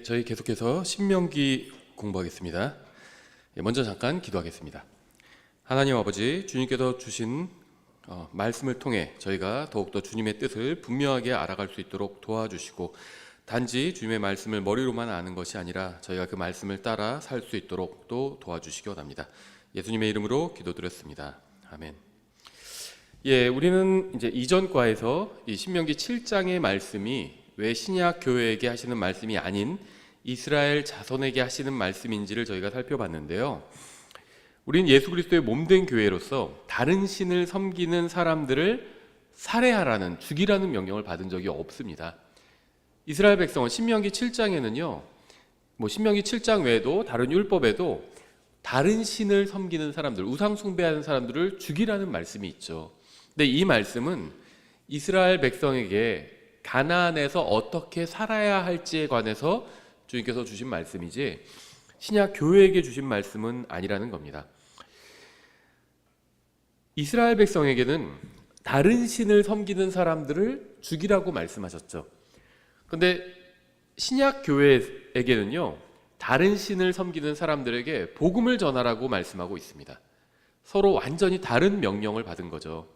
저희 계속해서 신명기 공부하겠습니다. 먼저 잠깐 기도하겠습니다. 하나님 아버지, 주님께서 주신 말씀을 통해 저희가 더욱더 주님의 뜻을 분명하게 알아갈 수 있도록 도와주시고, 단지 주님의 말씀을 머리로만 아는 것이 아니라 저희가 그 말씀을 따라 살 수 있도록 또 도와주시기 원합니다. 예수님의 이름으로 기도드렸습니다. 아멘. 우리는 이제 이전 과에서 이 신명기 7장의 말씀이 왜 신약 교회에게 하시는 말씀이 아닌 이스라엘 자손에게 하시는 말씀인지를 저희가 살펴봤는데요. 우리는 예수 그리스도의 몸된 교회로서 다른 신을 섬기는 사람들을 살해하라는, 죽이라는 명령을 받은 적이 없습니다. 이스라엘 백성은 신명기 7장에는요, 신명기 7장 외에도 다른 율법에도 다른 신을 섬기는 사람들, 우상 숭배하는 사람들을 죽이라는 말씀이 있죠. 근데 이 말씀은 이스라엘 백성에게 가나안에서 어떻게 살아야 할지에 관해서 주님께서 주신 말씀이지 신약 교회에게 주신 말씀은 아니라는 겁니다. 이스라엘 백성에게는 다른 신을 섬기는 사람들을 죽이라고 말씀하셨죠. 그런데 신약 교회에게는요, 다른 신을 섬기는 사람들에게 복음을 전하라고 말씀하고 있습니다. 서로 완전히 다른 명령을 받은 거죠.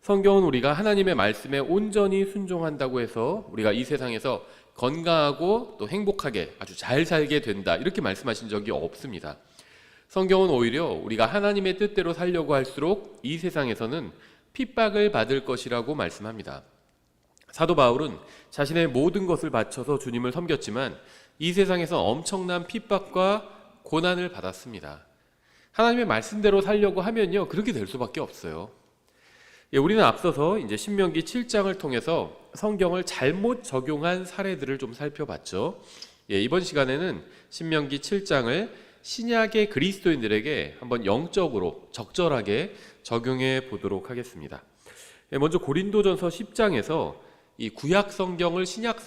성경은 우리가 하나님의 말씀에 온전히 순종한다고 해서 우리가 이 세상에서 건강하고 또 행복하게 아주 잘 살게 된다, 이렇게 말씀하신 적이 없습니다. 성경은 오히려 우리가 하나님의 뜻대로 살려고 할수록 이 세상에서는 핍박을 받을 것이라고 말씀합니다. 사도 바울은 자신의 모든 것을 바쳐서 주님을 섬겼지만 이 세상에서 엄청난 핍박과 고난을 받았습니다. 하나님의 말씀대로 살려고 하면요, 그렇게 될 수밖에 없어요. 우리는 앞서서 이제 신명기 7장을 통해서 성경을 잘못 적용한 사례들을 좀 살펴봤죠. 이번 시간에는 신명기 7장을 신약의 그리스도인들에게 한번 영적으로 적절하게 적용해 보도록 하겠습니다. 먼저 고린도전서 10장에서 이 구약 성경을 신약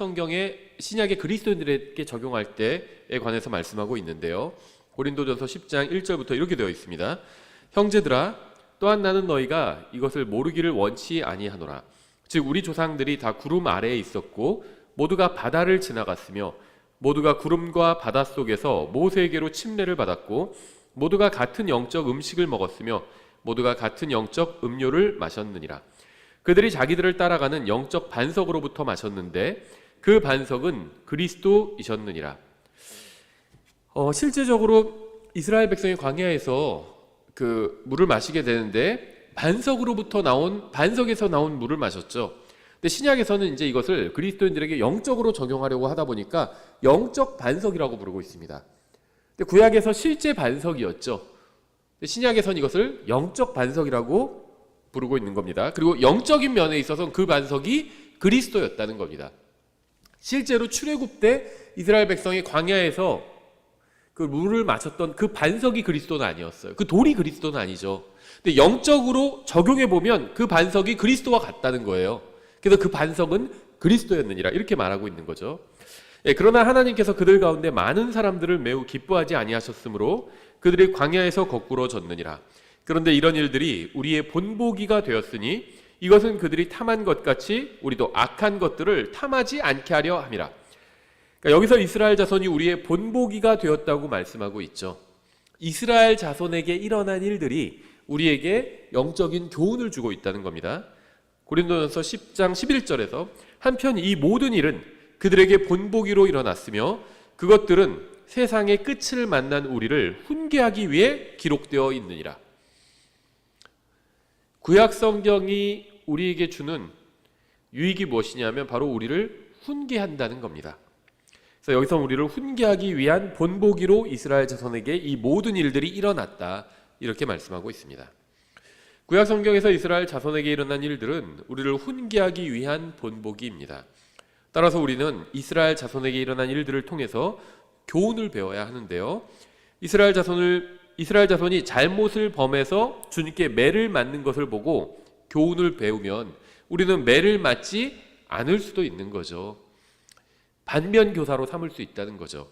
신약의 그리스도인들에게 적용할 때에 관해서 말씀하고 있는데요. 고린도전서 10장 1절부터 이렇게 되어 있습니다. 형제들아, 또한 나는 너희가 이것을 모르기를 원치 아니하노라. 즉 우리 조상들이 다 구름 아래에 있었고 모두가 바다를 지나갔으며 모두가 구름과 바다 속에서 모세에게로 침례를 받았고 모두가 같은 영적 음식을 먹었으며 모두가 같은 영적 음료를 마셨느니라. 그들이 자기들을 따라가는 영적 반석으로부터 마셨는데 그 반석은 그리스도이셨느니라. 실제적으로 이스라엘 백성이 광야에서 그 물을 마시게 되는데 반석에서 나온 물을 마셨죠. 근데 신약에서는 이제 이것을 그리스도인들에게 영적으로 적용하려고 하다 보니까 영적 반석이라고 부르고 있습니다. 근데 구약에서 실제 반석이었죠. 근데 신약에서는 이것을 영적 반석이라고 부르고 있는 겁니다. 그리고 영적인 면에 있어서는 그 반석이 그리스도였다는 겁니다. 실제로 출애굽 때 이스라엘 백성이 광야에서 그 물을 마셨던 그 반석이 그리스도는 아니었어요. 그 돌이 그리스도는 아니죠. 근데 영적으로 적용해 보면 그 반석이 그리스도와 같다는 거예요. 그래서 그 반석은 그리스도였느니라, 이렇게 말하고 있는 거죠. 그러나 하나님께서 그들 가운데 많은 사람들을 매우 기뻐하지 아니하셨으므로 그들이 광야에서 거꾸로 졌느니라. 그런데 이런 일들이 우리의 본보기가 되었으니 이것은 그들이 탐한 것 같이 우리도 악한 것들을 탐하지 않게 하려 함이라. 그러니까 여기서 이스라엘 자손이 우리의 본보기가 되었다고 말씀하고 있죠. 이스라엘 자손에게 일어난 일들이 우리에게 영적인 교훈을 주고 있다는 겁니다. 고린도전서 10장 11절에서 한편 이 모든 일은 그들에게 본보기로 일어났으며 그것들은 세상의 끝을 만난 우리를 훈계하기 위해 기록되어 있느니라. 구약 성경이 우리에게 주는 유익이 무엇이냐면 바로 우리를 훈계한다는 겁니다. 그래서 여기서 우리를 훈계하기 위한 본보기로 이스라엘 자손에게 이 모든 일들이 일어났다, 이렇게 말씀하고 있습니다. 구약 성경에서 이스라엘 자손에게 일어난 일들은 우리를 훈계하기 위한 본보기입니다. 따라서 우리는 이스라엘 자손에게 일어난 일들을 통해서 교훈을 배워야 하는데요. 이스라엘 자손이 잘못을 범해서 주님께 매를 맞는 것을 보고 교훈을 배우면 우리는 매를 맞지 않을 수도 있는 거죠. 반면 교사로 삼을 수 있다는 거죠.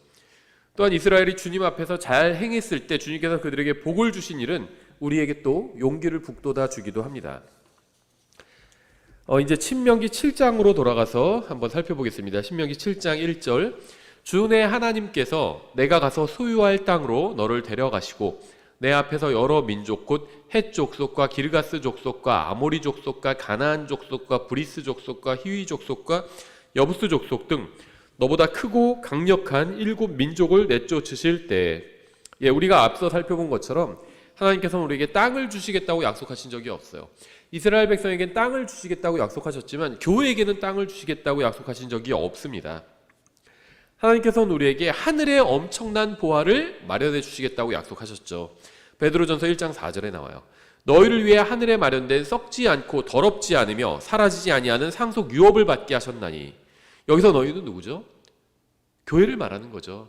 또한 이스라엘이 주님 앞에서 잘 행했을 때 주님께서 그들에게 복을 주신 일은 우리에게 또 용기를 북돋아 주기도 합니다. 이제 신명기 7장으로 돌아가서 한번 살펴보겠습니다. 신명기 7장 1절. 주내 하나님께서 내가 가서 소유할 땅으로 너를 데려가시고 내 앞에서 여러 민족 곧 헷 족속과 기르가스 족속과 아모리 족속과 가나안 족속과 브리스 족속과 히위 족속과 여부스 족속 등 너보다 크고 강력한 7 민족을 내쫓으실 때, 우리가 앞서 살펴본 것처럼 하나님께서는 우리에게 땅을 주시겠다고 약속하신 적이 없어요. 이스라엘 백성에겐 땅을 주시겠다고 약속하셨지만 교회에게는 땅을 주시겠다고 약속하신 적이 없습니다. 하나님께서는 우리에게 하늘의 엄청난 보화를 마련해 주시겠다고 약속하셨죠. 베드로전서 1장 4절에 나와요. 너희를 위해 하늘에 마련된 썩지 않고 더럽지 않으며 사라지지 아니하는 상속 유업을 받게 하셨나니. 여기서 너희는 누구죠? 교회를 말하는 거죠.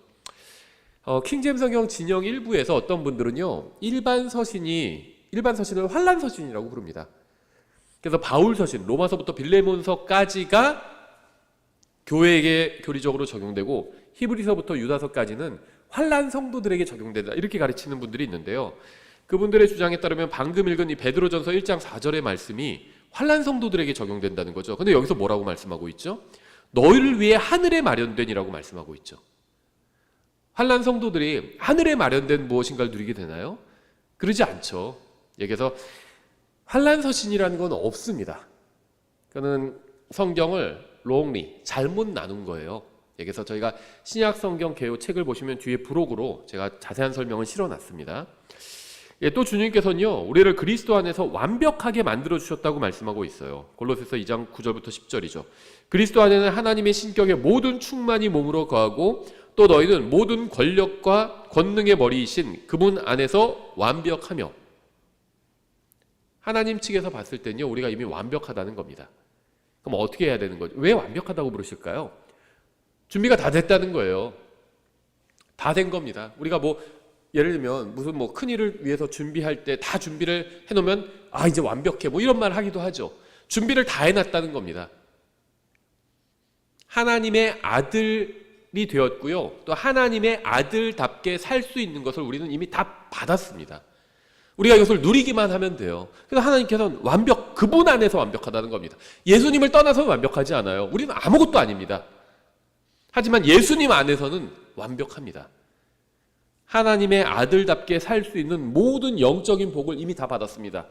킹제임스 성경 진영 일부에서 어떤 분들은요, 일반 서신을 환란 서신이라고 부릅니다. 그래서 바울 서신, 로마서부터 빌레몬서까지가 교회에게 교리적으로 적용되고 히브리서부터 유다서까지는 환란 성도들에게 적용된다, 이렇게 가르치는 분들이 있는데요. 그분들의 주장에 따르면 방금 읽은 이 베드로전서 1장 4절의 말씀이 환란 성도들에게 적용된다는 거죠. 근데 여기서 뭐라고 말씀하고 있죠? 너희를 위해 하늘에 마련된이라고 말씀하고 있죠. 환란 성도들이 하늘에 마련된 무엇인가를 누리게 되나요? 그러지 않죠. 여기서 환란 서신이라는 건 없습니다. 그거는 성경을 wrongly, 잘못 나눈 거예요. 여기서 저희가 신약 성경 개요 책을 보시면 뒤에 부록으로 제가 자세한 설명을 실어놨습니다. 또 주님께서는요, 우리를 그리스도 안에서 완벽하게 만들어 주셨다고 말씀하고 있어요. 골로새서 2장 9절부터 10절이죠. 그리스도 안에는 하나님의 신격의 모든 충만이 몸으로 거하고 또 너희는 모든 권력과 권능의 머리이신 그분 안에서 완벽하며. 하나님 측에서 봤을 때는요, 우리가 이미 완벽하다는 겁니다. 그럼 어떻게 해야 되는 거죠? 왜 완벽하다고 부르실까요? 준비가 다 됐다는 거예요. 다 된 겁니다. 우리가 예를 들면 무슨 큰 일을 위해서 준비할 때 다 준비를 해놓으면 이제 완벽해 이런 말 하기도 하죠. 준비를 다 해놨다는 겁니다. 하나님의 아들이 되었고요, 또 하나님의 아들답게 살 수 있는 것을 우리는 이미 다 받았습니다. 우리가 이것을 누리기만 하면 돼요. 그래서 하나님께서는 그분 안에서 완벽하다는 겁니다. 예수님을 떠나서는 완벽하지 않아요. 우리는 아무것도 아닙니다. 하지만 예수님 안에서는 완벽합니다. 하나님의 아들답게 살 수 있는 모든 영적인 복을 이미 다 받았습니다.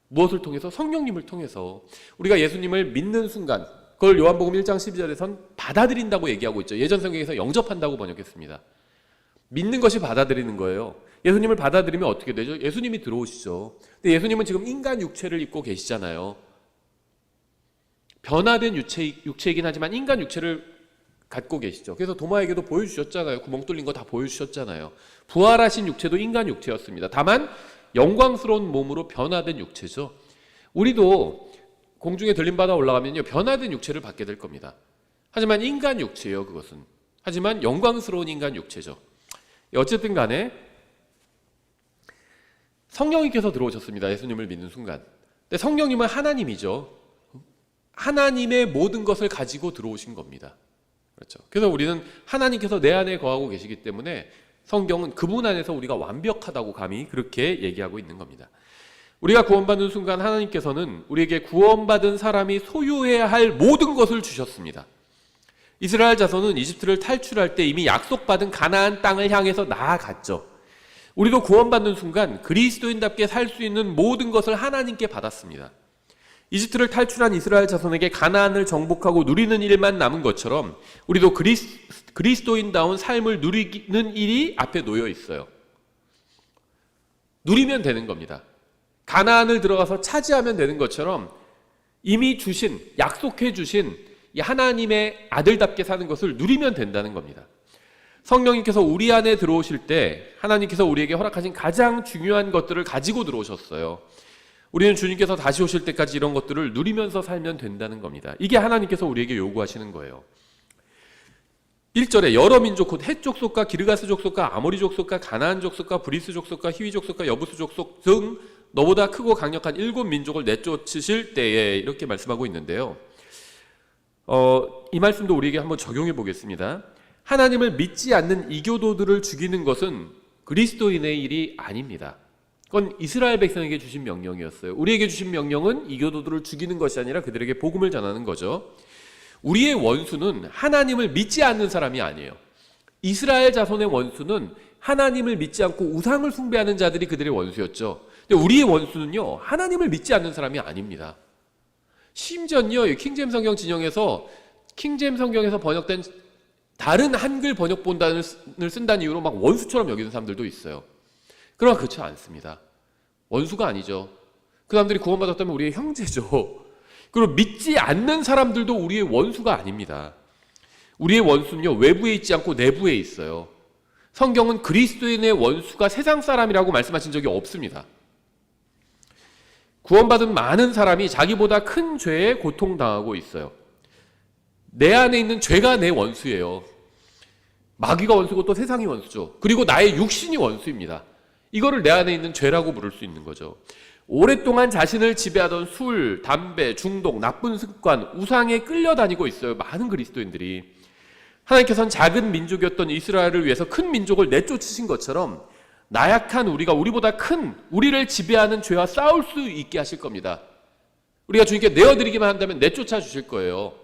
무엇을 통해서? 성령님을 통해서. 우리가 예수님을 믿는 순간, 그걸 요한복음 1장 12절에선 받아들인다고 얘기하고 있죠. 예전 성경에서 영접한다고 번역했습니다. 믿는 것이 받아들이는 거예요. 예수님을 받아들이면 어떻게 되죠? 예수님이 들어오시죠. 근데 예수님은 지금 인간 육체를 입고 계시잖아요. 변화된 육체이긴 하지만 인간 육체를 갖고 계시죠. 그래서 도마에게도 보여주셨잖아요. 구멍 뚫린 거 다 보여주셨잖아요. 부활하신 육체도 인간 육체였습니다. 다만 영광스러운 몸으로 변화된 육체죠. 우리도 공중에 들림받아 올라가면요, 변화된 육체를 받게 될 겁니다. 하지만 인간 육체예요, 그것은. 하지만 영광스러운 인간 육체죠. 어쨌든 간에 성령님께서 들어오셨습니다. 예수님을 믿는 순간. 근데 성령님은 하나님이죠. 하나님의 모든 것을 가지고 들어오신 겁니다. 그렇죠. 그래서 우리는 하나님께서 내 안에 거하고 계시기 때문에 성경은 그분 안에서 우리가 완벽하다고 감히 그렇게 얘기하고 있는 겁니다. 우리가 구원받는 순간 하나님께서는 우리에게 구원받은 사람이 소유해야 할 모든 것을 주셨습니다. 이스라엘 자손은 이집트를 탈출할 때 이미 약속받은 가나안 땅을 향해서 나아갔죠. 우리도 구원받는 순간 그리스도인답게 살 수 있는 모든 것을 하나님께 받았습니다. 이집트를 탈출한 이스라엘 자손에게 가나안을 정복하고 누리는 일만 남은 것처럼 우리도 그리스도인다운 삶을 누리는 일이 앞에 놓여 있어요. 누리면 되는 겁니다. 가나안을 들어가서 차지하면 되는 것처럼 이미 약속해 주신 이 하나님의 아들답게 사는 것을 누리면 된다는 겁니다. 성령님께서 우리 안에 들어오실 때 하나님께서 우리에게 허락하신 가장 중요한 것들을 가지고 들어오셨어요. 우리는 주님께서 다시 오실 때까지 이런 것들을 누리면서 살면 된다는 겁니다. 이게 하나님께서 우리에게 요구하시는 거예요. 1절에 여러 민족 곧 헷 족속과 기르가스 족속과 아모리 족속과 가나안 족속과 브리스 족속과 히위 족속과 여부스 족속 등 너보다 크고 강력한 7 민족을 내쫓으실 때에 이렇게 말씀하고 있는데요. 이 말씀도 우리에게 한번 적용해 보겠습니다. 하나님을 믿지 않는 이교도들을 죽이는 것은 그리스도인의 일이 아닙니다. 그건 이스라엘 백성에게 주신 명령이었어요. 우리에게 주신 명령은 이교도들을 죽이는 것이 아니라 그들에게 복음을 전하는 거죠. 우리의 원수는 하나님을 믿지 않는 사람이 아니에요. 이스라엘 자손의 원수는 하나님을 믿지 않고 우상을 숭배하는 자들이 그들의 원수였죠. 근데 우리의 원수는요, 하나님을 믿지 않는 사람이 아닙니다. 심지어요, 킹제임 성경 진영에서 킹제임 성경에서 번역된 다른 한글 번역본단을 쓴다는 이유로 막 원수처럼 여기는 사람들도 있어요. 그러나 그렇지 않습니다. 원수가 아니죠. 그 사람들이 구원받았다면 우리의 형제죠. 그리고 믿지 않는 사람들도 우리의 원수가 아닙니다. 우리의 원수는요, 외부에 있지 않고 내부에 있어요. 성경은 그리스도인의 원수가 세상 사람이라고 말씀하신 적이 없습니다. 구원받은 많은 사람이 자기보다 큰 죄에 고통당하고 있어요. 내 안에 있는 죄가 내 원수예요. 마귀가 원수고 또 세상이 원수죠. 그리고 나의 육신이 원수입니다. 이거를 내 안에 있는 죄라고 부를 수 있는 거죠. 오랫동안 자신을 지배하던 술, 담배, 중독, 나쁜 습관, 우상에 끌려다니고 있어요. 많은 그리스도인들이. 하나님께서는 작은 민족이었던 이스라엘을 위해서 큰 민족을 내쫓으신 것처럼 나약한 우리가 우리보다 큰 우리를 지배하는 죄와 싸울 수 있게 하실 겁니다. 우리가 주님께 내어드리기만 한다면 내쫓아 주실 거예요.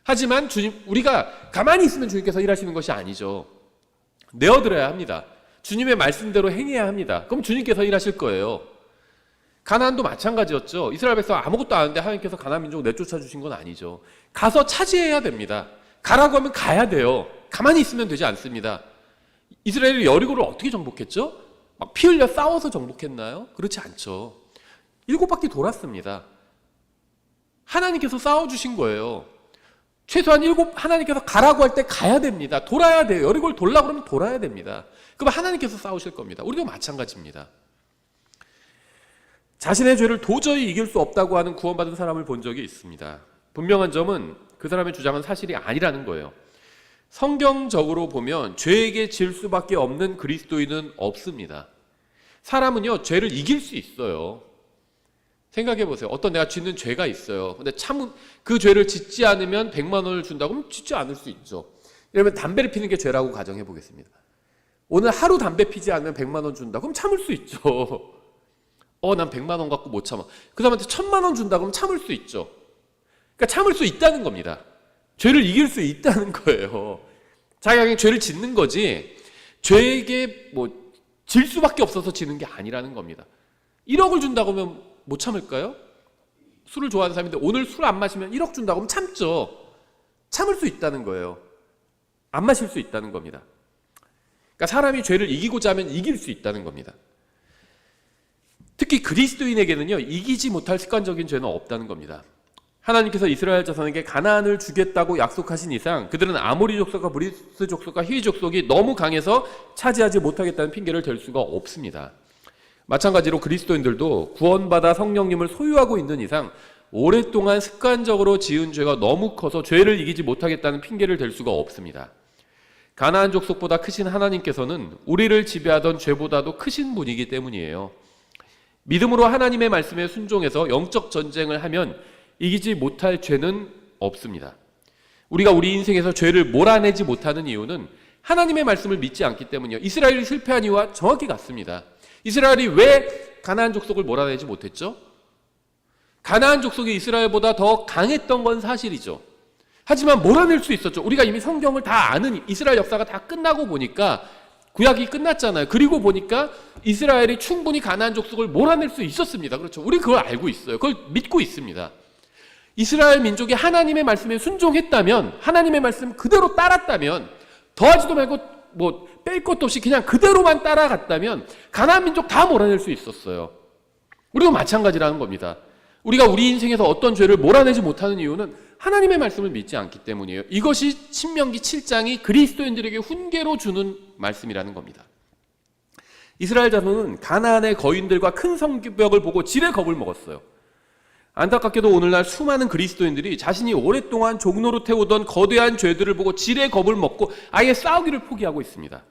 하지만 우리가 가만히 있으면 주님께서 일하시는 것이 아니죠. 내어드려야 합니다. 주님의 말씀대로 행해야 합니다. 그럼 주님께서 일하실 거예요. 가나안도 마찬가지였죠. 이스라엘 백성 아무것도 안 하는데 하나님께서 가나안 민족을 내쫓아 주신 건 아니죠. 가서 차지해야 됩니다. 가라고 하면 가야 돼요. 가만히 있으면 되지 않습니다. 이스라엘이 여리고를 어떻게 정복했죠? 막 피 흘려 싸워서 정복했나요? 그렇지 않죠. 7바퀴 돌았습니다. 하나님께서 싸워주신 거예요. 최소한 하나님께서 가라고 할 때 가야 됩니다. 돌아야 돼요. 여리고를 돌라고 그러면 돌아야 됩니다. 그럼 하나님께서 싸우실 겁니다. 우리도 마찬가지입니다. 자신의 죄를 도저히 이길 수 없다고 하는 구원받은 사람을 본 적이 있습니다. 분명한 점은 그 사람의 주장은 사실이 아니라는 거예요. 성경적으로 보면 죄에게 질 수밖에 없는 그리스도인은 없습니다. 사람은요, 죄를 이길 수 있어요. 생각해 보세요. 어떤 내가 짓는 죄가 있어요. 근데 그 죄를 짓지 않으면 100만 원을 준다고 하면 짓지 않을 수 있죠. 이러면 담배를 피는 게 죄라고 가정해 보겠습니다. 오늘 하루 담배 피지 않으면 100만 원 준다. 그럼 참을 수 있죠. 난 100만 원 갖고 못 참아. 그 사람한테 1000만 원 준다. 그럼 참을 수 있죠. 그러니까 참을 수 있다는 겁니다. 죄를 이길 수 있다는 거예요. 자기가 그냥 죄를 짓는 거지 죄에게 질 수밖에 없어서 지는 게 아니라는 겁니다. 1억을 준다고 하면 못 참을까요? 술을 좋아하는 사람인데 오늘 술 안 마시면 1억 준다고 하면 참죠. 참을 수 있다는 거예요. 안 마실 수 있다는 겁니다. 그러니까 사람이 죄를 이기고자 하면 이길 수 있다는 겁니다. 특히 그리스도인에게는요, 이기지 못할 습관적인 죄는 없다는 겁니다. 하나님께서 이스라엘 자손에게 가나안을 주겠다고 약속하신 이상 그들은 아모리 족속과 브리스 족속과 히위 족속이 너무 강해서 차지하지 못하겠다는 핑계를 댈 수가 없습니다. 마찬가지로 그리스도인들도 구원받아 성령님을 소유하고 있는 이상 오랫동안 습관적으로 지은 죄가 너무 커서 죄를 이기지 못하겠다는 핑계를 댈 수가 없습니다. 가나안 족속보다 크신 하나님께서는 우리를 지배하던 죄보다도 크신 분이기 때문이에요. 믿음으로 하나님의 말씀에 순종해서 영적 전쟁을 하면 이기지 못할 죄는 없습니다. 우리가 우리 인생에서 죄를 몰아내지 못하는 이유는 하나님의 말씀을 믿지 않기 때문이에요. 이스라엘이 실패한 이유와 정확히 같습니다. 이스라엘이 왜 가나안 족속을 몰아내지 못했죠? 가나안 족속이 이스라엘보다 더 강했던 건 사실이죠. 하지만 몰아낼 수 있었죠. 우리가 이미 성경을 다 아는 이스라엘 역사가 다 끝나고 보니까 구약이 끝났잖아요. 그리고 보니까 이스라엘이 충분히 가나안 족속을 몰아낼 수 있었습니다. 그렇죠. 우리 그걸 알고 있어요. 그걸 믿고 있습니다. 이스라엘 민족이 하나님의 말씀에 순종했다면, 하나님의 말씀 그대로 따랐다면, 더하지도 말고 뺄 것도 없이 그냥 그대로만 따라갔다면 가나안 민족 다 몰아낼 수 있었어요. 우리도 마찬가지라는 겁니다. 우리가 우리 인생에서 어떤 죄를 몰아내지 못하는 이유는 하나님의 말씀을 믿지 않기 때문이에요. 이것이 신명기 7장이 그리스도인들에게 훈계로 주는 말씀이라는 겁니다. 이스라엘 자손은 가나안의 거인들과 큰 성벽을 보고 지레 겁을 먹었어요. 안타깝게도 오늘날 수많은 그리스도인들이 자신이 오랫동안 종로로 태우던 거대한 죄들을 보고 지레 겁을 먹고 아예 싸우기를 포기하고 있습니다.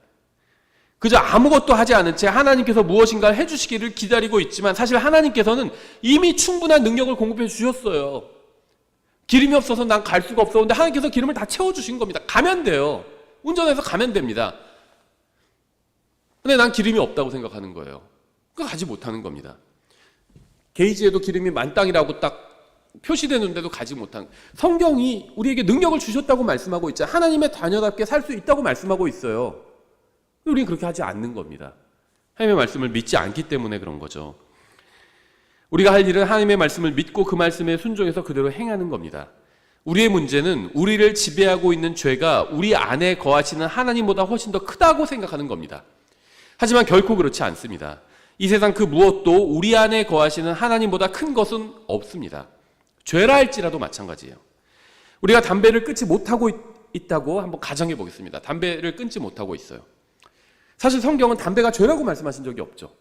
그저 아무것도 하지 않은 채 하나님께서 무엇인가 해주시기를 기다리고 있지만 사실 하나님께서는 이미 충분한 능력을 공급해 주셨어요. 기름이 없어서 난 갈 수가 없어. 근데 하나님께서 기름을 다 채워주신 겁니다. 가면 돼요. 운전해서 가면 됩니다. 근데 난 기름이 없다고 생각하는 거예요. 그러니까 가지 못하는 겁니다. 게이지에도 기름이 만땅이라고 딱 표시되는데도 가지 못한, 성경이 우리에게 능력을 주셨다고 말씀하고 있죠. 하나님의 자녀답게 살 수 있다고 말씀하고 있어요. 우리는 그렇게 하지 않는 겁니다. 하나님의 말씀을 믿지 않기 때문에 그런 거죠. 우리가 할 일은 하나님의 말씀을 믿고 그 말씀에 순종해서 그대로 행하는 겁니다. 우리의 문제는 우리를 지배하고 있는 죄가 우리 안에 거하시는 하나님보다 훨씬 더 크다고 생각하는 겁니다. 하지만 결코 그렇지 않습니다. 이 세상 그 무엇도 우리 안에 거하시는 하나님보다 큰 것은 없습니다. 죄라 할지라도 마찬가지예요. 우리가 담배를 끊지 못하고 있다고 한번 가정해 보겠습니다. 담배를 끊지 못하고 있어요. 사실 성경은 담배가 죄라고 말씀하신 적이 없죠.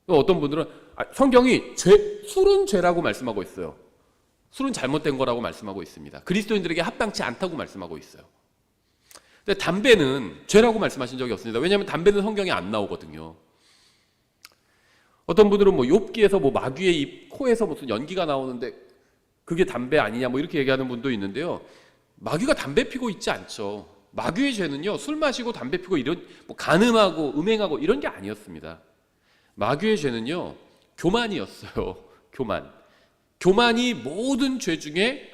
어떤 분들은 성경이 술은 죄라고 말씀하고 있어요. 술은 잘못된 거라고 말씀하고 있습니다. 그리스도인들에게 합당치 않다고 말씀하고 있어요. 근데 담배는 죄라고 말씀하신 적이 없습니다. 왜냐하면 담배는 성경에 안 나오거든요. 어떤 분들은 욥기에서 마귀의 입 코에서 무슨 연기가 나오는데 그게 담배 아니냐 이렇게 얘기하는 분도 있는데요. 마귀가 담배 피고 있지 않죠. 마귀의 죄는요, 술 마시고 담배 피고 이런 간음하고 음행하고 이런 게 아니었습니다. 마귀의 죄는요, 교만이었어요. 교만이 모든 죄 중에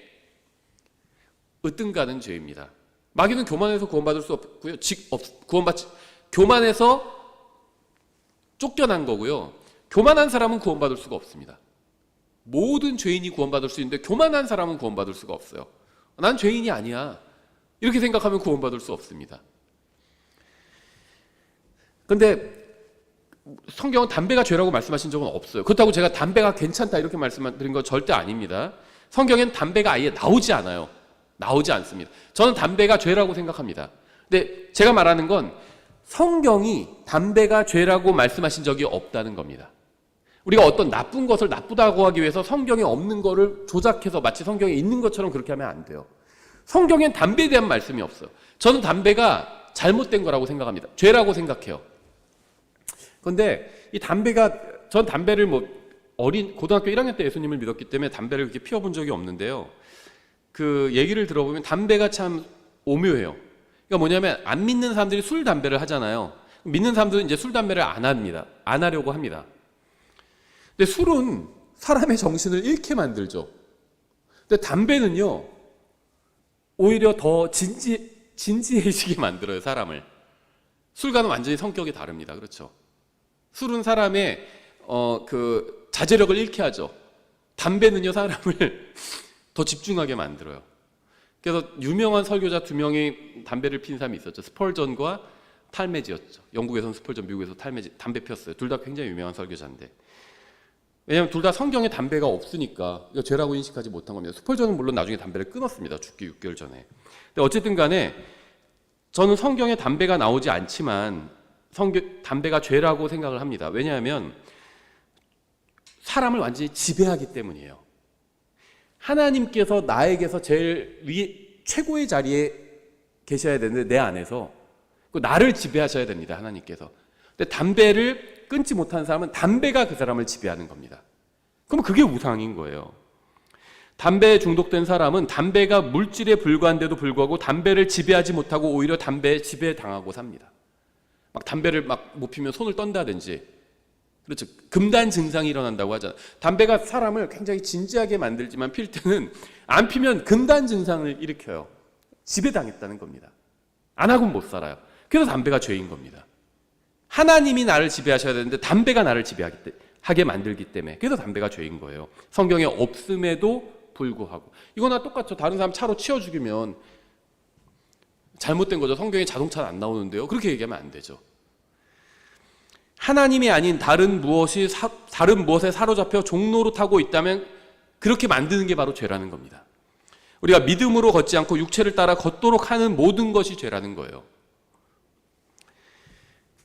으뜸가는 죄입니다. 마귀는 교만해서 구원받을 수 없고요. 교만해서 쫓겨난 거고요. 교만한 사람은 구원받을 수가 없습니다. 모든 죄인이 구원받을 수 있는데 교만한 사람은 구원받을 수가 없어요. 난 죄인이 아니야. 이렇게 생각하면 구원받을 수 없습니다. 그런데 성경은 담배가 죄라고 말씀하신 적은 없어요. 그렇다고 제가 담배가 괜찮다 이렇게 말씀드린 건 절대 아닙니다. 성경엔 담배가 아예 나오지 않아요. 나오지 않습니다. 저는 담배가 죄라고 생각합니다. 근데 제가 말하는 건 성경이 담배가 죄라고 말씀하신 적이 없다는 겁니다. 우리가 어떤 나쁜 것을 나쁘다고 하기 위해서 성경에 없는 거를 조작해서 마치 성경에 있는 것처럼 그렇게 하면 안 돼요. 성경엔 담배에 대한 말씀이 없어요. 저는 담배가 잘못된 거라고 생각합니다. 죄라고 생각해요. 그런데 전 담배를 고등학교 1학년 때 예수님을 믿었기 때문에 담배를 그렇게 피워본 적이 없는데요. 그 얘기를 들어보면 담배가 참 오묘해요. 그러니까 뭐냐면 안 믿는 사람들이 술, 담배를 하잖아요. 믿는 사람들은 이제 술, 담배를 안 합니다. 안 하려고 합니다. 근데 술은 사람의 정신을 잃게 만들죠. 근데 담배는요, 오히려 더 진지해지게 만들어요, 사람을. 술과는 완전히 성격이 다릅니다. 그렇죠? 술은 사람의 자제력을 잃게 하죠. 담배는요, 사람을 더 집중하게 만들어요. 그래서 유명한 설교자 2명이 담배를 핀 사람이 있었죠. 스펄전과 탈메지였죠. 영국에서는 스펄전, 미국에서 탈메지, 담배 폈어요. 둘 다 굉장히 유명한 설교자인데. 왜냐하면 둘 다 성경에 담배가 없으니까 이거 죄라고 인식하지 못한 겁니다. 스펄전은 물론 나중에 담배를 끊었습니다. 죽기 6개월 전에. 근데 어쨌든 간에 저는 성경에 담배가 나오지 않지만 담배가 죄라고 생각을 합니다. 왜냐하면 사람을 완전히 지배하기 때문이에요. 하나님께서 나에게서 제일 최고의 자리에 계셔야 되는데 내 안에서 나를 지배하셔야 됩니다. 하나님께서. 근데 담배를 끊지 못한 사람은 담배가 그 사람을 지배하는 겁니다. 그럼 그게 우상인 거예요. 담배에 중독된 사람은 담배가 물질에 불과한데도 불구하고 담배를 지배하지 못하고 오히려 담배에 지배당하고 삽니다. 담배를 못 피면 손을 떤다든지, 그렇죠. 금단 증상이 일어난다고 하잖아요. 담배가 사람을 굉장히 진지하게 만들지만 필 때는 안 피면 금단 증상을 일으켜요. 지배당했다는 겁니다. 안 하고는 못 살아요. 그래서 담배가 죄인 겁니다. 하나님이 나를 지배하셔야 되는데 담배가 나를 지배하게 만들기 때문에, 그래서 담배가 죄인 거예요. 성경에 없음에도 불구하고. 이거나 똑같죠. 다른 사람 차로 치워 죽이면 잘못된 거죠. 성경에 자동차는 안 나오는데요. 그렇게 얘기하면 안 되죠. 하나님이 아닌 다른 무엇에 사로잡혀 종로로 타고 있다면 그렇게 만드는 게 바로 죄라는 겁니다. 우리가 믿음으로 걷지 않고 육체를 따라 걷도록 하는 모든 것이 죄라는 거예요.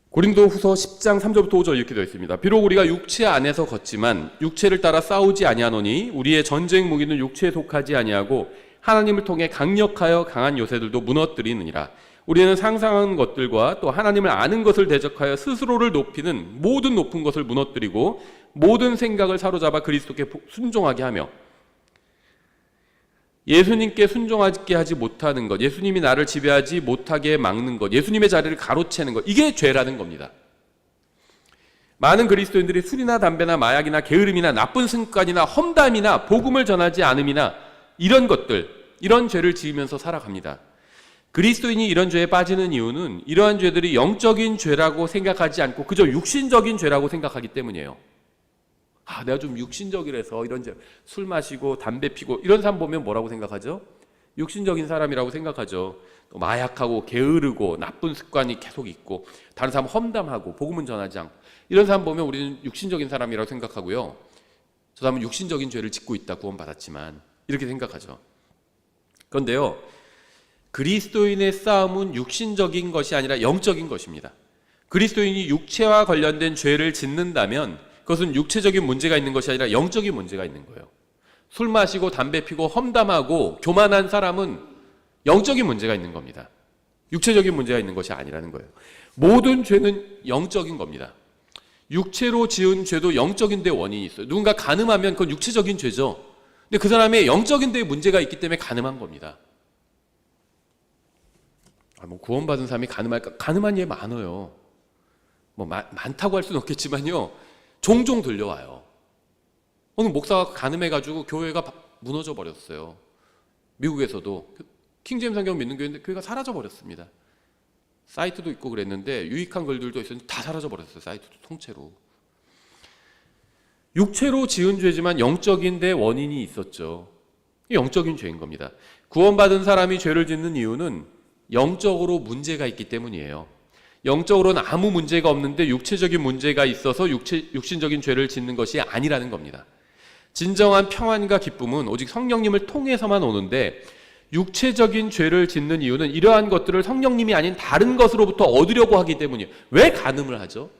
고린도후서 10장 3절부터 5절 이렇게 되어 있습니다. 비록 우리가 육체 안에서 걷지만 육체를 따라 싸우지 아니하노니 우리의 전쟁 무기는 육체에 속하지 아니하고 하나님을 통해 강력하여 강한 요새들도 무너뜨리느니라. 우리는 상상한 것들과 또 하나님을 아는 것을 대적하여 스스로를 높이는 모든 높은 것을 무너뜨리고 모든 생각을 사로잡아 그리스도께 순종하게 하며, 예수님께 순종하게 하지 못하는 것, 예수님이 나를 지배하지 못하게 막는 것, 예수님의 자리를 가로채는 것, 이게 죄라는 겁니다. 많은 그리스도인들이 술이나 담배나 마약이나 게으름이나 나쁜 습관이나 험담이나 복음을 전하지 않음이나 이런 것들, 이런 죄를 지으면서 살아갑니다. 그리스도인이 이런 죄에 빠지는 이유는 이러한 죄들이 영적인 죄라고 생각하지 않고 그저 육신적인 죄라고 생각하기 때문이에요. 내가 좀 육신적이라서 이런 죄, 술 마시고 담배 피고 이런 사람 보면 뭐라고 생각하죠? 육신적인 사람이라고 생각하죠. 또 마약하고 게으르고 나쁜 습관이 계속 있고 다른 사람 험담하고 복음은 전하지 않고 이런 사람 보면 우리는 육신적인 사람이라고 생각하고요. 저 사람은 육신적인 죄를 짓고 있다 구원받았지만 이렇게 생각하죠. 그런데요, 그리스도인의 싸움은 육신적인 것이 아니라 영적인 것입니다. 그리스도인이 육체와 관련된 죄를 짓는다면 그것은 육체적인 문제가 있는 것이 아니라 영적인 문제가 있는 거예요. 술 마시고 담배 피고 험담하고 교만한 사람은 영적인 문제가 있는 겁니다. 육체적인 문제가 있는 것이 아니라는 거예요. 모든 죄는 영적인 겁니다. 육체로 지은 죄도 영적인 데 원인이 있어요. 누군가 간음하면 그건 육체적인 죄죠. 근데 그 사람의 영적인 데에 문제가 있기 때문에 간음한 겁니다. 구원받은 사람이 간음할까? 간음한 예 많아요. 많다고 할 수는 없겠지만요. 종종 들려와요. 어느 목사가 간음해가지고 교회가 무너져 버렸어요. 미국에서도 킹제임스 성경 믿는 교회인데 교회가 사라져 버렸습니다. 사이트도 있고 그랬는데 유익한 글들도 있었는데 다 사라져 버렸어요. 사이트도 통째로. 육체로 지은 죄지만 영적인 데 원인이 있었죠. 영적인 죄인 겁니다. 구원받은 사람이 죄를 짓는 이유는 영적으로 문제가 있기 때문이에요. 영적으로는 아무 문제가 없는데 육체적인 문제가 있어서 육신적인 죄를 짓는 것이 아니라는 겁니다. 진정한 평안과 기쁨은 오직 성령님을 통해서만 오는데 육체적인 죄를 짓는 이유는 이러한 것들을 성령님이 아닌 다른 것으로부터 얻으려고 하기 때문이에요. 왜 간음을 하죠?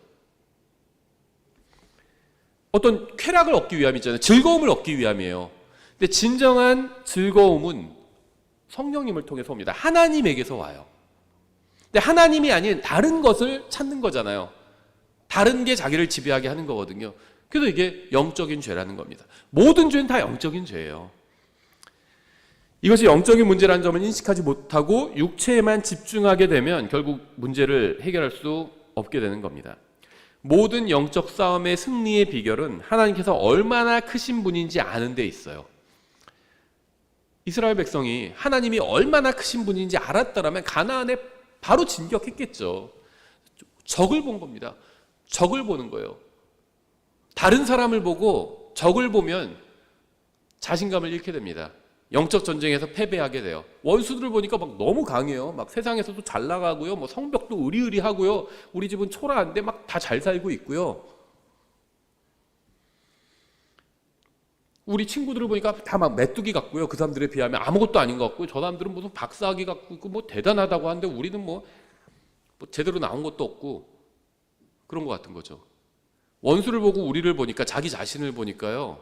어떤 쾌락을 얻기 위함이잖아요. 즐거움을 얻기 위함이에요. 근데 진정한 즐거움은 성령님을 통해서 옵니다. 하나님에게서 와요. 근데 하나님이 아닌 다른 것을 찾는 거잖아요. 다른 게 자기를 지배하게 하는 거거든요. 그래서 이게 영적인 죄라는 겁니다. 모든 죄는 다 영적인 죄예요. 이것이 영적인 문제라는 점을 인식하지 못하고 육체에만 집중하게 되면 결국 문제를 해결할 수 없게 되는 겁니다. 모든 영적 싸움의 승리의 비결은 하나님께서 얼마나 크신 분인지 아는 데 있어요. 이스라엘 백성이 하나님이 얼마나 크신 분인지 알았더라면 가나안에 바로 진격했겠죠. 적을 본 겁니다. 적을 보는 거예요. 다른 사람을 보고 적을 보면 자신감을 잃게 됩니다. 영적 전쟁에서 패배하게 돼요. 원수들을 보니까 막 너무 강해요. 막 세상에서도 잘 나가고요. 뭐 성벽도 으리으리하고요. 우리 집은 초라한데 막 다 잘 살고 있고요. 우리 친구들을 보니까 다 막 메뚜기 같고요. 그 사람들에 비하면 아무것도 아닌 것 같고요. 저 사람들은 무슨 박사학위 갖고 있고 뭐 대단하다고 하는데 우리는 뭐 제대로 나온 것도 없고 그런 것 같은 거죠. 원수를 보고 우리를 보니까 자기 자신을 보니까요.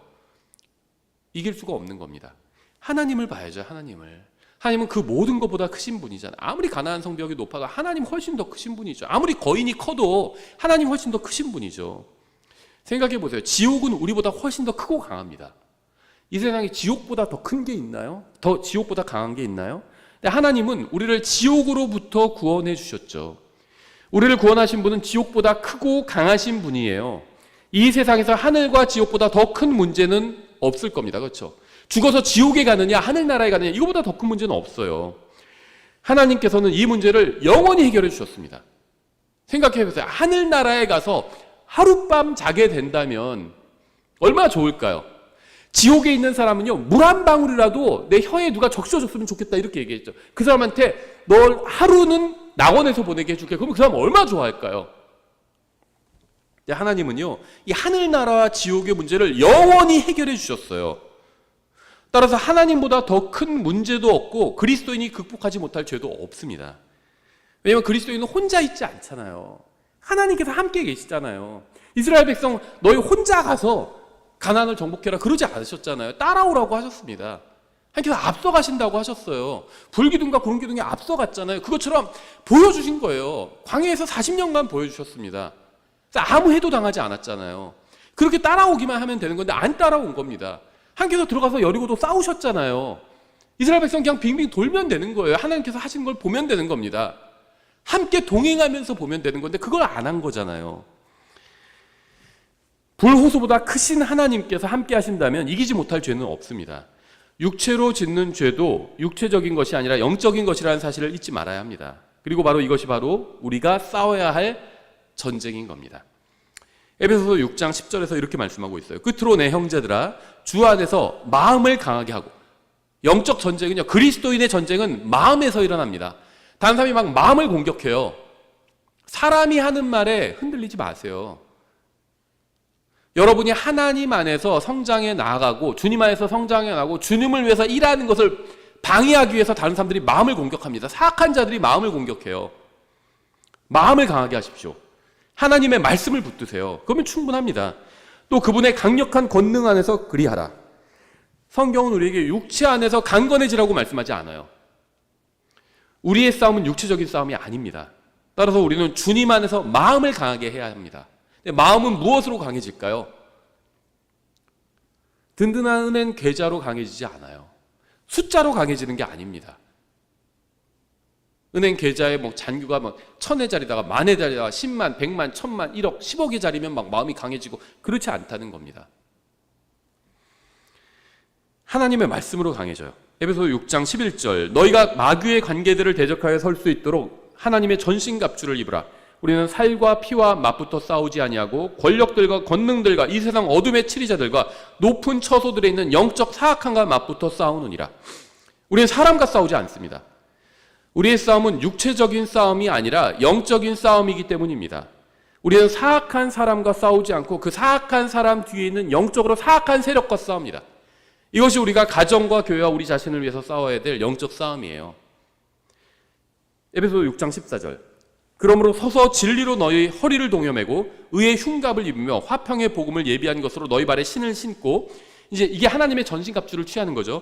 이길 수가 없는 겁니다. 하나님을 봐야죠. 하나님을. 하나님은 그 모든 것보다 크신 분이잖아요. 아무리 가나안 성벽이 높아도 하나님 훨씬 더 크신 분이죠. 아무리 거인이 커도 하나님 훨씬 더 크신 분이죠. 생각해 보세요. 지옥은 우리보다 훨씬 더 크고 강합니다. 이 세상에 지옥보다 더 큰 게 있나요? 더 지옥보다 강한 게 있나요? 근데 하나님은 우리를 지옥으로부터 구원해 주셨죠. 우리를 구원하신 분은 지옥보다 크고 강하신 분이에요. 이 세상에서 하늘과 지옥보다 더 큰 문제는 없을 겁니다. 그렇죠? 죽어서 지옥에 가느냐 하늘나라에 가느냐 이거보다 더 큰 문제는 없어요. 하나님께서는 이 문제를 영원히 해결해 주셨습니다. 생각해 보세요. 하늘나라에 가서 하룻밤 자게 된다면 얼마나 좋을까요? 지옥에 있는 사람은요, 물 한 방울이라도 내 혀에 누가 적셔줬으면 좋겠다 이렇게 얘기했죠. 그 사람한테 널 하루는 낙원에서 보내게 해줄게. 그러면 그 사람 얼마나 좋아할까요? 하나님은요, 이 하늘나라와 지옥의 문제를 영원히 해결해 주셨어요. 따라서 하나님보다 더 큰 문제도 없고 그리스도인이 극복하지 못할 죄도 없습니다. 왜냐하면 그리스도인은 혼자 있지 않잖아요. 하나님께서 함께 계시잖아요. 이스라엘 백성 너희 혼자 가서 가나안을 정복해라 그러지 않으셨잖아요. 따라오라고 하셨습니다. 하나님께서 앞서가신다고 하셨어요. 불기둥과 구름기둥이 앞서갔잖아요. 그것처럼 보여주신 거예요. 광야에서 40년간 보여주셨습니다. 아무 해도 당하지 않았잖아요. 그렇게 따라오기만 하면 되는 건데 안 따라온 겁니다. 하나님께서 들어가서 여리고도 싸우셨잖아요. 이스라엘 백성 그냥 빙빙 돌면 되는 거예요. 하나님께서 하신 걸 보면 되는 겁니다. 함께 동행하면서 보면 되는 건데 그걸 안 한 거잖아요. 불호수보다 크신 하나님께서 함께 하신다면 이기지 못할 죄는 없습니다. 육체로 짓는 죄도 육체적인 것이 아니라 영적인 것이라는 사실을 잊지 말아야 합니다. 그리고 바로 이것이 바로 우리가 싸워야 할 전쟁인 겁니다. 에베소서 6장 10절에서 이렇게 말씀하고 있어요. 끝으로 내 형제들아, 주 안에서 마음을 강하게 하고. 영적 전쟁은요, 그리스도인의 전쟁은 마음에서 일어납니다. 다른 사람이 막 마음을 공격해요. 사람이 하는 말에 흔들리지 마세요. 여러분이 하나님 안에서 성장해 나아가고 주님 안에서 성장해 나가고 주님을 위해서 일하는 것을 방해하기 위해서 다른 사람들이 마음을 공격합니다. 사악한 자들이 마음을 공격해요. 마음을 강하게 하십시오. 하나님의 말씀을 붙드세요. 그러면 충분합니다. 또 그분의 강력한 권능 안에서 그리하라. 성경은 우리에게 육체 안에서 강건해지라고 말씀하지 않아요. 우리의 싸움은 육체적인 싸움이 아닙니다. 따라서 우리는 주님 안에서 마음을 강하게 해야 합니다. 마음은 무엇으로 강해질까요? 든든한 은행 계좌로 강해지지 않아요. 숫자로 강해지는 게 아닙니다. 은행 계좌에 뭐 잔고가 막 1000회짜리다가 10,000회짜리다가 10만, 100만, 1000만, 1억, 10억짜리면 막 마음이 강해지고 그렇지 않다는 겁니다. 하나님의 말씀으로 강해져요. 에베소 6장 11절 너희가 마귀의 관계들을 대적하여 설 수 있도록 하나님의 전신갑주를 입으라. 우리는 살과 피와 맞붙어 싸우지 아니하고 권력들과 권능들과 이 세상 어둠의 치리자들과 높은 처소들에 있는 영적 사악함과 맞붙어 싸우느니라. 우리는 사람과 싸우지 않습니다. 우리의 싸움은 육체적인 싸움이 아니라 영적인 싸움이기 때문입니다. 우리는 사악한 사람과 싸우지 않고 그 사악한 사람 뒤에 있는 영적으로 사악한 세력과 싸웁니다. 이것이 우리가 가정과 교회와 우리 자신을 위해서 싸워야 될 영적 싸움이에요. 에베소 6장 14절 그러므로 서서 진리로 너희 허리를 동여매고 의의 흉갑을 입으며 화평의 복음을 예비한 것으로 너희 발에 신을 신고 이제 이게 하나님의 전신갑주를 취하는 거죠.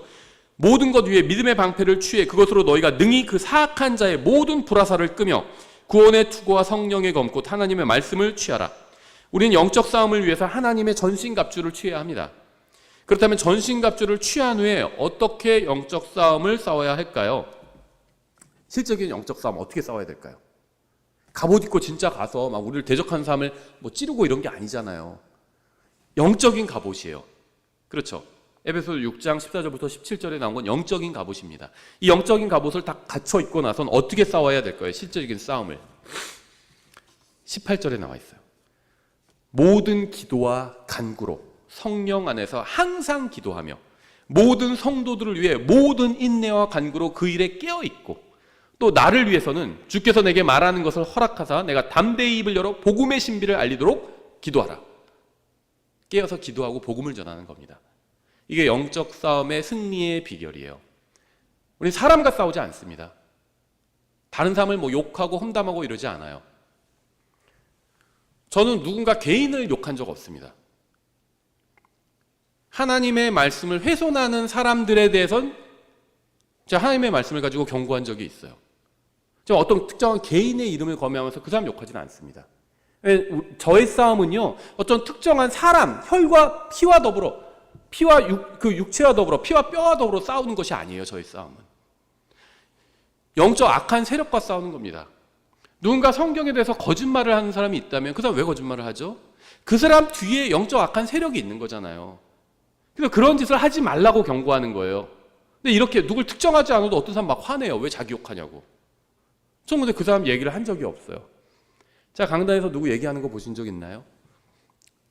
모든 것 위에 믿음의 방패를 취해 그것으로 너희가 능히 그 사악한 자의 모든 불화살을 끄며 구원의 투구와 성령의 검꽃 하나님의 말씀을 취하라. 우리는 영적 싸움을 위해서 하나님의 전신갑주를 취해야 합니다. 그렇다면 전신갑주를 취한 후에 어떻게 영적 싸움을 싸워야 할까요? 실적인 영적 싸움 어떻게 싸워야 될까요? 갑옷 입고 진짜 가서 막 우리를 대적하는 사람을 뭐 찌르고 이런 게 아니잖아요. 영적인 갑옷이에요. 그렇죠? 에베소 6장 14절부터 17절에 나온 건 영적인 갑옷입니다. 이 영적인 갑옷을 다 갖춰 입고 나선 어떻게 싸워야 될까요? 실질적인 싸움을. 18절에 나와 있어요. 모든 기도와 간구로 성령 안에서 항상 기도하며 모든 성도들을 위해 모든 인내와 간구로 그 일에 깨어있고 또 나를 위해서는 주께서 내게 말하는 것을 허락하사 내가 담대히 입을 열어 복음의 신비를 알리도록 기도하라. 깨어서 기도하고 복음을 전하는 겁니다. 이게 영적 싸움의 승리의 비결이에요. 우리 사람과 싸우지 않습니다. 다른 사람을 뭐 욕하고 험담하고 이러지 않아요. 저는 누군가 개인을 욕한 적 없습니다. 하나님의 말씀을 훼손하는 사람들에 대해서는 제가 하나님의 말씀을 가지고 경고한 적이 있어요. 제가 어떤 특정한 개인의 이름을 거명하면서 그 사람 욕하지는 않습니다. 저의 싸움은요, 어떤 특정한 사람, 혈과 피와 더불어, 피와 그 육체와 더불어, 피와 뼈와 더불어 싸우는 것이 아니에요, 저의 싸움은. 영적 악한 세력과 싸우는 겁니다. 누군가 성경에 대해서 거짓말을 하는 사람이 있다면 그 사람 왜 거짓말을 하죠? 그 사람 뒤에 영적 악한 세력이 있는 거잖아요. 그래서 그런 짓을 하지 말라고 경고하는 거예요. 근데 이렇게 누굴 특정하지 않아도 어떤 사람 막 화내요. 왜 자기 욕하냐고. 저는 근데 그 사람 얘기를 한 적이 없어요. 자, 강단에서 누구 얘기하는 거 보신 적 있나요?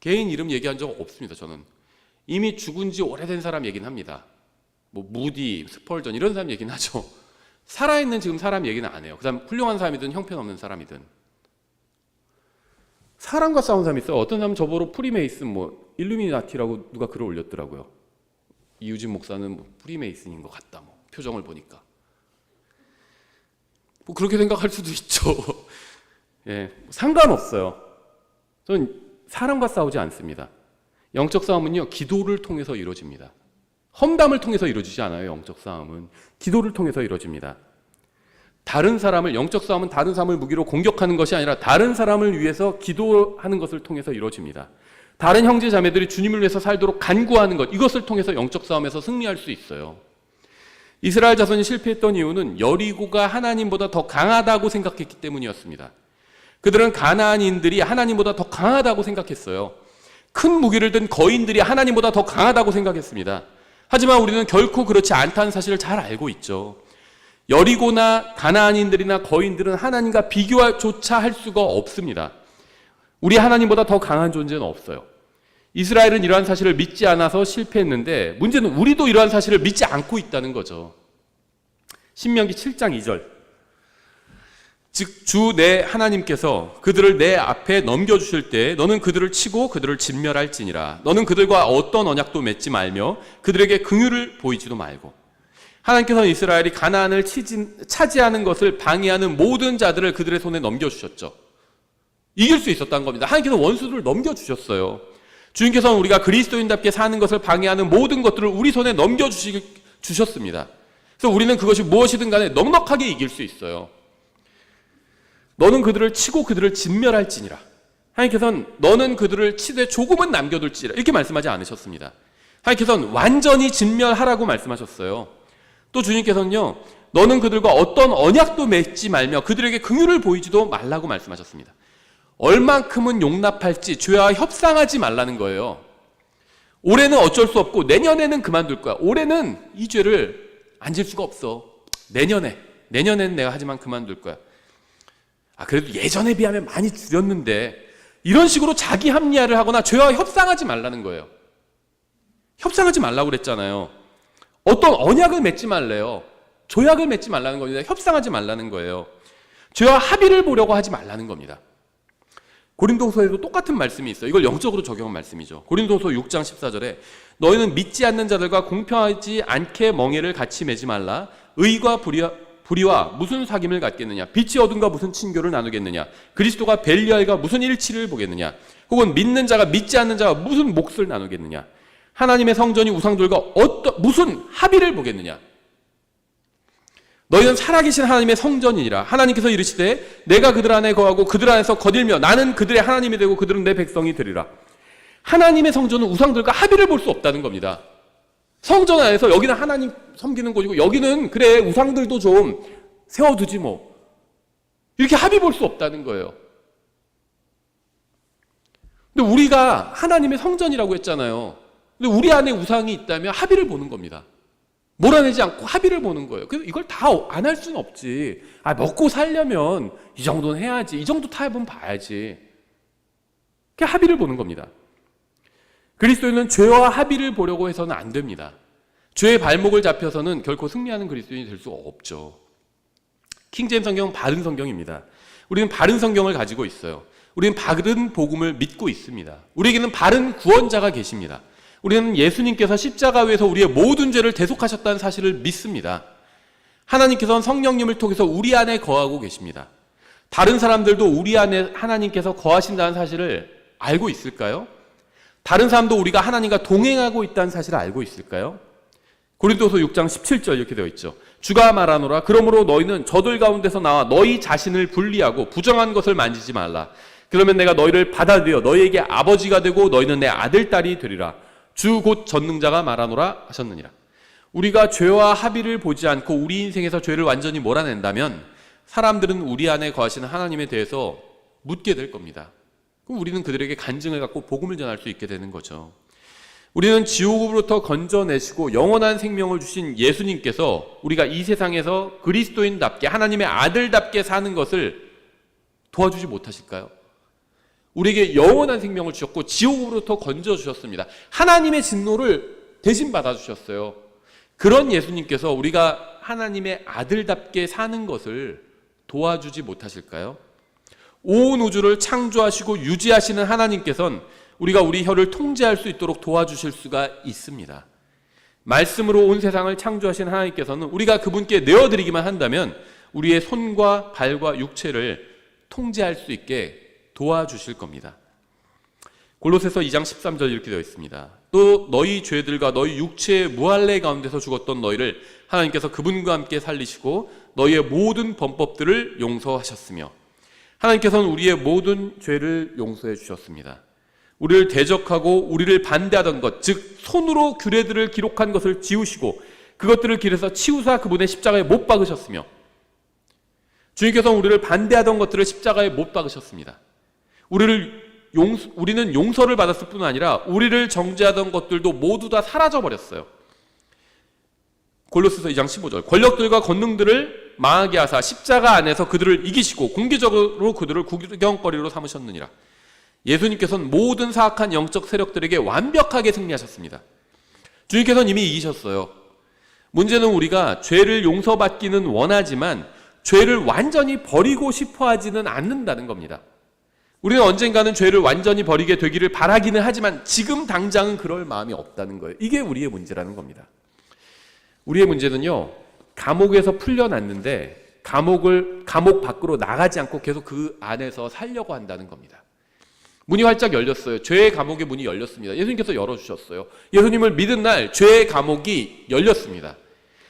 개인 이름 얘기한 적 없습니다, 저는. 이미 죽은 지 오래된 사람 얘기는 합니다. 뭐 무디, 스펄전 이런 사람 얘기는 하죠. 살아있는 지금 사람 얘기는 안 해요. 그 사람 훌륭한 사람이든 형편없는 사람이든. 사람과 싸운 사람이 있어요. 어떤 사람은 저보고 프리메이슨 뭐 일루미나티라고 누가 글을 올렸더라고요. 이유진 목사는 뭐 프리메이슨인 것 같다. 뭐 표정을 보니까. 뭐 그렇게 생각할 수도 있죠. 예, 상관없어요. 저는 사람과 싸우지 않습니다. 영적 싸움은요, 기도를 통해서 이루어집니다. 험담을 통해서 이루어지지 않아요. 영적 싸움은 기도를 통해서 이루어집니다. 다른 사람을, 영적 싸움은 다른 사람을 무기로 공격하는 것이 아니라 다른 사람을 위해서 기도하는 것을 통해서 이루어집니다. 다른 형제 자매들이 주님을 위해서 살도록 간구하는 것, 이것을 통해서 영적 싸움에서 승리할 수 있어요. 이스라엘 자손이 실패했던 이유는 여리고가 하나님보다 더 강하다고 생각했기 때문이었습니다. 그들은 가나안인들이 하나님보다 더 강하다고 생각했어요. 큰 무기를 든 거인들이 하나님보다 더 강하다고 생각했습니다. 하지만 우리는 결코 그렇지 않다는 사실을 잘 알고 있죠. 여리고나 가나안인들이나 거인들은 하나님과 비교조차 할 수가 없습니다. 우리 하나님보다 더 강한 존재는 없어요. 이스라엘은 이러한 사실을 믿지 않아서 실패했는데 문제는 우리도 이러한 사실을 믿지 않고 있다는 거죠. 신명기 7장 2절. 즉 주 내 하나님께서 그들을 내 앞에 넘겨주실 때 너는 그들을 치고 그들을 진멸할지니라. 너는 그들과 어떤 언약도 맺지 말며 그들에게 긍휼을 보이지도 말고. 하나님께서는 이스라엘이 가나안을 차지하는 것을 방해하는 모든 자들을 그들의 손에 넘겨주셨죠. 이길 수 있었다는 겁니다. 하나님께서 원수들을 넘겨주셨어요. 주님께서는 우리가 그리스도인답게 사는 것을 방해하는 모든 것들을 우리 손에 넘겨주셨습니다. 그래서 우리는 그것이 무엇이든 간에 넉넉하게 이길 수 있어요. 너는 그들을 치고 그들을 진멸할지니라. 하나님께서는 너는 그들을 치되 조금은 남겨둘지라 이렇게 말씀하지 않으셨습니다. 하나님께서는 완전히 진멸하라고 말씀하셨어요. 또 주님께서는요, 너는 그들과 어떤 언약도 맺지 말며 그들에게 긍휼을 보이지도 말라고 말씀하셨습니다. 얼만큼은 용납할지 죄와 협상하지 말라는 거예요. 올해는 어쩔 수 없고 내년에는 그만둘 거야. 올해는 이 죄를 안 질 수가 없어. 내년에는 내가 하지만 그만둘 거야. 그래도 예전에 비하면 많이 줄였는데, 이런 식으로 자기 합리화를 하거나 죄와 협상하지 말라는 거예요. 협상하지 말라고 그랬잖아요. 어떤 언약을 맺지 말래요. 조약을 맺지 말라는 겁니다. 협상하지 말라는 거예요. 죄와 합의를 보려고 하지 말라는 겁니다. 고린도서에도 똑같은 말씀이 있어요. 이걸 영적으로 적용한 말씀이죠. 고린도서 6장 14절에 너희는 믿지 않는 자들과 공평하지 않게 멍에를 같이 매지 말라. 의와 불의와 무슨 사귐을 갖겠느냐? 빛이 어둠과 무슨 친교를 나누겠느냐? 그리스도가 벨리알과 무슨 일치를 보겠느냐? 혹은 믿는 자가 믿지 않는 자와 무슨 몫을 나누겠느냐? 하나님의 성전이 우상들과 무슨 합의를 보겠느냐? 너희는 살아계신 하나님의 성전이니라. 하나님께서 이르시되 내가 그들 안에 거하고 그들 안에서 거딜며 나는 그들의 하나님이 되고 그들은 내 백성이 되리라. 하나님의 성전은 우상들과 합의를 볼 수 없다는 겁니다. 성전 안에서 여기는 하나님 섬기는 곳이고 여기는 그래 우상들도 좀 세워두지 뭐, 이렇게 합의 볼 수 없다는 거예요. 근데 우리가 하나님의 성전이라고 했잖아요. 근데 우리 안에 우상이 있다면 합의를 보는 겁니다. 몰아내지 않고 합의를 보는 거예요. 그래서 이걸 다 안 할 수는 없지. 먹고 살려면 이 정도는 해야지. 이 정도 타협은 봐야지. 그렇게 합의를 보는 겁니다. 그리스도인은 죄와 합의를 보려고 해서는 안 됩니다. 죄의 발목을 잡혀서는 결코 승리하는 그리스도인이 될 수 없죠. 킹제임스 성경은 바른 성경입니다. 우리는 바른 성경을 가지고 있어요. 우리는 바른 복음을 믿고 있습니다. 우리에게는 바른 구원자가 계십니다. 우리는 예수님께서 십자가 위에서 우리의 모든 죄를 대속하셨다는 사실을 믿습니다. 하나님께서는 성령님을 통해서 우리 안에 거하고 계십니다. 다른 사람들도 우리 안에 하나님께서 거하신다는 사실을 알고 있을까요? 다른 사람도 우리가 하나님과 동행하고 있다는 사실을 알고 있을까요? 고린도서 6장 17절 이렇게 되어 있죠. 주가 말하노라. 그러므로 너희는 저들 가운데서 나와 너희 자신을 분리하고 부정한 것을 만지지 말라. 그러면 내가 너희를 받아들여 너희에게 아버지가 되고 너희는 내 아들, 딸이 되리라. 주 곧 전능자가 말하노라 하셨느니라. 우리가 죄와 합의를 보지 않고 우리 인생에서 죄를 완전히 몰아낸다면 사람들은 우리 안에 거하시는 하나님에 대해서 묻게 될 겁니다. 그럼 우리는 그들에게 간증을 갖고 복음을 전할 수 있게 되는 거죠. 우리는 지옥으로부터 건져내시고 영원한 생명을 주신 예수님께서 우리가 이 세상에서 그리스도인답게 하나님의 아들답게 사는 것을 도와주지 못하실까요? 우리에게 영원한 생명을 주셨고 지옥으로부터 건져주셨습니다. 하나님의 진노를 대신 받아주셨어요. 그런 예수님께서 우리가 하나님의 아들답게 사는 것을 도와주지 못하실까요? 온 우주를 창조하시고 유지하시는 하나님께서는 우리가 우리 혀를 통제할 수 있도록 도와주실 수가 있습니다. 말씀으로 온 세상을 창조하신 하나님께서는 우리가 그분께 내어드리기만 한다면 우리의 손과 발과 육체를 통제할 수 있게 도와주실 겁니다. 골로새서 2장 13절 이렇게 되어 있습니다. 또 너희 죄들과 너희 육체의 무할례 가운데서 죽었던 너희를 하나님께서 그분과 함께 살리시고 너희의 모든 범법들을 용서하셨으며, 하나님께서는 우리의 모든 죄를 용서해 주셨습니다. 우리를 대적하고 우리를 반대하던 것, 즉 손으로 규례들을 기록한 것을 지우시고 그것들을 길에서 치우사 그분의 십자가에 못 박으셨으며, 주님께서는 우리를 반대하던 것들을 십자가에 못 박으셨습니다. 우리를 우리는 용서를 받았을 뿐 아니라 우리를 정죄하던 것들도 모두 다 사라져 버렸어요. 골로새서 2장 15절. 권력들과 권능들을 망하게 하사 십자가 안에서 그들을 이기시고 공개적으로 그들을 구경거리로 삼으셨느니라. 예수님께서는 모든 사악한 영적 세력들에게 완벽하게 승리하셨습니다. 주님께서는 이미 이기셨어요. 문제는 우리가 죄를 용서받기는 원하지만 죄를 완전히 버리고 싶어 하지는 않는다는 겁니다. 우리는 언젠가는 죄를 완전히 버리게 되기를 바라기는 하지만 지금 당장은 그럴 마음이 없다는 거예요. 이게 우리의 문제라는 겁니다. 우리의 문제는요, 감옥에서 풀려났는데 감옥 밖으로 나가지 않고 계속 그 안에서 살려고 한다는 겁니다. 문이 활짝 열렸어요. 죄의 감옥의 문이 열렸습니다. 예수님께서 열어주셨어요. 예수님을 믿은 날 죄의 감옥이 열렸습니다.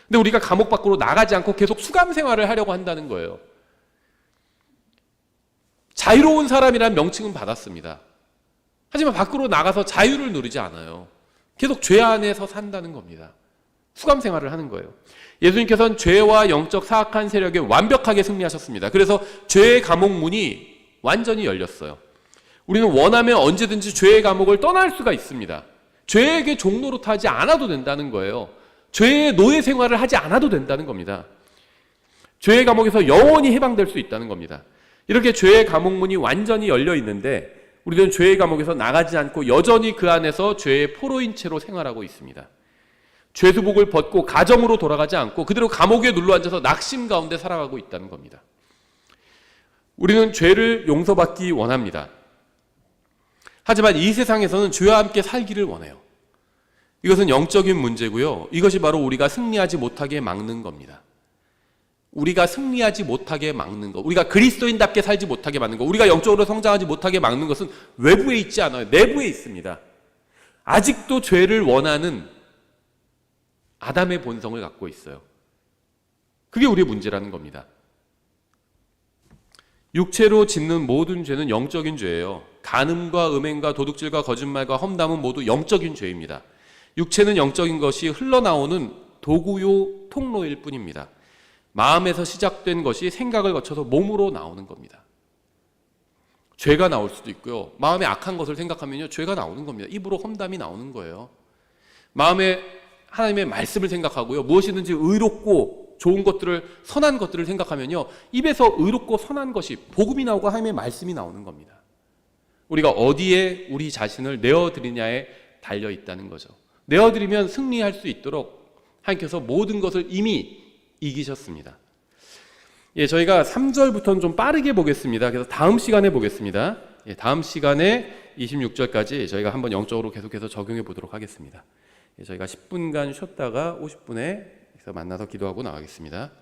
근데 우리가 감옥 밖으로 나가지 않고 계속 수감 생활을 하려고 한다는 거예요. 자유로운 사람이라는 명칭은 받았습니다. 하지만 밖으로 나가서 자유를 누리지 않아요. 계속 죄 안에서 산다는 겁니다. 수감 생활을 하는 거예요. 예수님께서는 죄와 영적 사악한 세력에 완벽하게 승리하셨습니다. 그래서 죄의 감옥 문이 완전히 열렸어요. 우리는 원하면 언제든지 죄의 감옥을 떠날 수가 있습니다. 죄에게 종노릇하지 않아도 된다는 거예요. 죄의 노예 생활을 하지 않아도 된다는 겁니다. 죄의 감옥에서 영원히 해방될 수 있다는 겁니다. 이렇게 죄의 감옥 문이 완전히 열려 있는데 우리는 죄의 감옥에서 나가지 않고 여전히 그 안에서 죄의 포로인 채로 생활하고 있습니다. 죄수복을 벗고 가정으로 돌아가지 않고 그대로 감옥에 눌러앉아서 낙심 가운데 살아가고 있다는 겁니다. 우리는 죄를 용서받기 원합니다. 하지만 이 세상에서는 죄와 함께 살기를 원해요. 이것은 영적인 문제고요. 이것이 바로 우리가 승리하지 못하게 막는 겁니다. 우리가 승리하지 못하게 막는 것, 우리가 그리스도인답게 살지 못하게 막는 것, 우리가 영적으로 성장하지 못하게 막는 것은 외부에 있지 않아요. 내부에 있습니다. 아직도 죄를 원하는 아담의 본성을 갖고 있어요. 그게 우리의 문제라는 겁니다. 육체로 짓는 모든 죄는 영적인 죄예요. 간음과 음행과 도둑질과 거짓말과 험담은 모두 영적인 죄입니다. 육체는 영적인 것이 흘러나오는 도구요 통로일 뿐입니다. 마음에서 시작된 것이 생각을 거쳐서 몸으로 나오는 겁니다. 죄가 나올 수도 있고요. 마음에 악한 것을 생각하면요, 죄가 나오는 겁니다. 입으로 험담이 나오는 거예요. 마음에 하나님의 말씀을 생각하고요, 무엇이든지 의롭고 좋은 것들을, 선한 것들을 생각하면요, 입에서 의롭고 선한 것이 복음이 나오고 하나님의 말씀이 나오는 겁니다. 우리가 어디에 우리 자신을 내어드리냐에 달려 있다는 거죠. 내어드리면 승리할 수 있도록 하나님께서 모든 것을 이미 이기셨습니다. 예, 저희가 3절부터는 좀 빠르게 보겠습니다. 그래서 다음 시간에 보겠습니다. 예, 다음 시간에 26절까지 저희가 한번 영적으로 계속해서 적용해 보도록 하겠습니다. 예, 저희가 10분간 쉬었다가 50분에 만나서 기도하고 나가겠습니다.